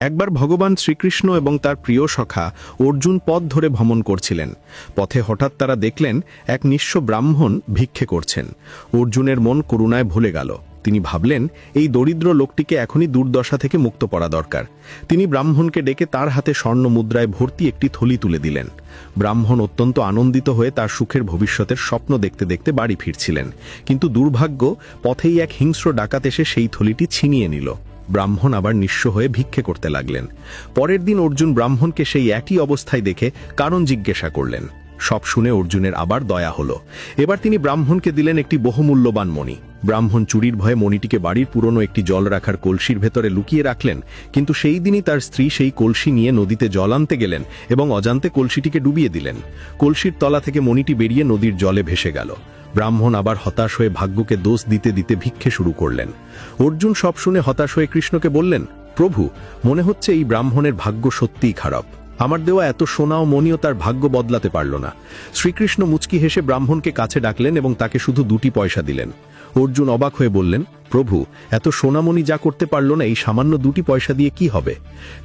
একবার ভগবান শ্রীকৃষ্ণ এবং তার প্রিয় সখা অর্জুন পথ ধরে ভ্রমণ করছিলেন। পথে হঠাৎ তারা দেখলেন এক নিঃস্ব ব্রাহ্মণ ভিক্ষে করছেন। অর্জুনের মন করুণায় ভুলে গেল। তিনি ভাবলেন, এই দরিদ্র লোকটিকে এখনই দুর্দশা থেকে মুক্ত করা দরকার। তিনি ব্রাহ্মণকে ডেকে তার হাতে স্বর্ণ মুদ্রায় ভর্তি একটি থলি তুলে দিলেন। ব্রাহ্মণ অত্যন্ত আনন্দিত হয়ে তার সুখের ভবিষ্যতের স্বপ্ন দেখতে দেখতে বাড়ি ফিরছিলেন, কিন্তু দুর্ভাগ্য, পথেই এক হিংস্র ডাকাত এসে সেই থলিটি ছিনিয়ে নিল। ব্রাহ্মণ আবার নিঃস্ব হয়ে ভিক্ষে করতে লাগলেন। পরের দিন অর্জুন ব্রাহ্মণকে সেই একই অবস্থায় দেখে কারণ জিজ্ঞাসা করলেন। সব শুনে অর্জুনের আবার দয়া হলো। এবার তিনি ব্রাহ্মণকে দিলেন একটি বহুমূল্যবান মণি। ব্রাহ্মণ চুরির ভয়ে মণিটিকে বাড়ির পুরনো একটি জল রাখার কলসির ভেতরে লুকিয়ে রাখলেন, কিন্তু সেই দিনই তার স্ত্রী সেই কলসি নিয়ে নদীতে জল আনতে গেলেন এবং অজান্তে কলসিটিকে ডুবিয়ে দিলেন। কলসির তলা থেকে মণিটি বেরিয়ে নদীর জলে ভেসে গেল। ব্রাহ্মণ আবার হতাশ হয়ে ভাগ্যকে দোষ দিতে দিতে ভিক্ষে শুরু করলেন। অর্জুন সব শুনে হতাশ হয়ে কৃষ্ণকে বললেন, প্রভু, মনে হচ্ছে এই ব্রাহ্মণের ভাগ্য সত্যিই খারাপ। আমার দেওয়া এত সোনা ও মণিও তার ভাগ্য বদলাতে পারল না। শ্রীকৃষ্ণ মুচকি হেসে ব্রাহ্মণকে কাছে ডাকলেন এবং তাকে শুধু 2টি পয়সা দিলেন। অর্জুন অবাক হয়ে বললেন, প্রভু, এত সোনামণি যা করতে পারল না, এই সামান্য 2টি পয়সা দিয়ে কি হবে?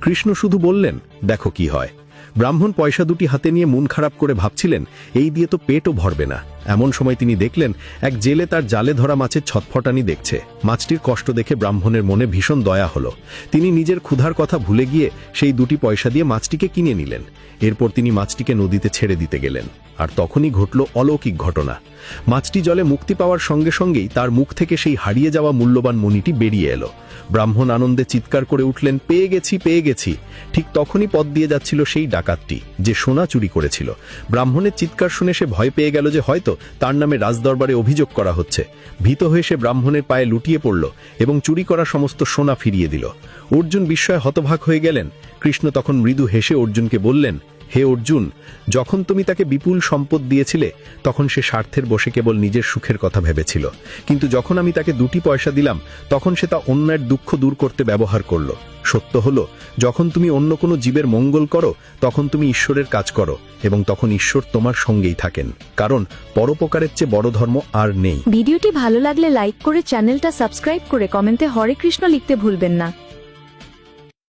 কৃষ্ণ শুধু বললেন, দেখো কি হয়। ব্রাহ্মণ পয়সা 2টি হাতে নিয়ে মন খারাপ করে ভাবছিলেন, এই দিয়ে তো পেটও ভরবে না। এমন সময় তিনি দেখলেন এক জেলে তার জালে ধরা মাছের ছটফটানি দেখছে। মাছটির কষ্ট দেখে ব্রাহ্মণের মনে ভীষণ দয়া হলো। তিনি নিজের ক্ষুধার কথা ভুলে গিয়ে সেই 2টি পয়সা দিয়ে মাছটিকে কিনে নিলেন। এরপর তিনি মাছটিকে নদীতে ছেড়ে দিতে গেলেন, আর তখনই ঘটল অলৌকিক ঘটনা। মাছটি জলে মুক্তি পাওয়ার সঙ্গে সঙ্গেই তার মুখ থেকে সেই হারিয়ে যাওয়া মূল্যবান মণিটি বেরিয়ে এলো। ব্রাহ্মণ আনন্দে চিৎকার করে উঠলেন, পেয়ে গেছি, পেয়ে গেছি। ঠিক তখনই পথ দিয়ে যাচ্ছিল সেই ডাকাতটি, যে সোনা চুরি করেছিল। ব্রাহ্মণের চিৎকার শুনে সে ভয় পেয়ে গেল যে হয়তো তার নামে রাজদরবারে অভিযোগ করা হচ্ছে। ভীত হয়ে সে ব্রাহ্মণের পায়ে লুটিয়ে পড়ল এবং চুরি করা সমস্ত সোনা ফিরিয়ে দিল। অর্জুন বিস্ময়ে হতবাক হয়ে গেলেন। কৃষ্ণ তখন মৃদু হেসে অর্জুনকে বললেন, হে অর্জুন, যখন তুমি তাকে বিপুল সম্পদ দিয়েছিলে তখন সে স্বার্থের বশে কেবল নিজের সুখের কথা ভেবেছিল, কিন্তু যখন আমি তাকে 2টি পয়সা দিলাম তখন সে তা অন্যের দুঃখ দূর করতে ব্যবহার করল। সত্য হলো, যখন তুমি অন্য কোনো জীবের মঙ্গল করো তখন তুমি ঈশ্বরের কাজ করো, এবং তখন ঈশ্বর তোমার সঙ্গেই থাকেন, কারণ পরোপকারের চেয়ে বড় ধর্ম আর নেই। ভিডিওটি ভালো লাগলে লাইক করে চ্যানেলটা সাবস্ক্রাইব করে কমেন্টে হরে কৃষ্ণ লিখতে ভুলবেন না।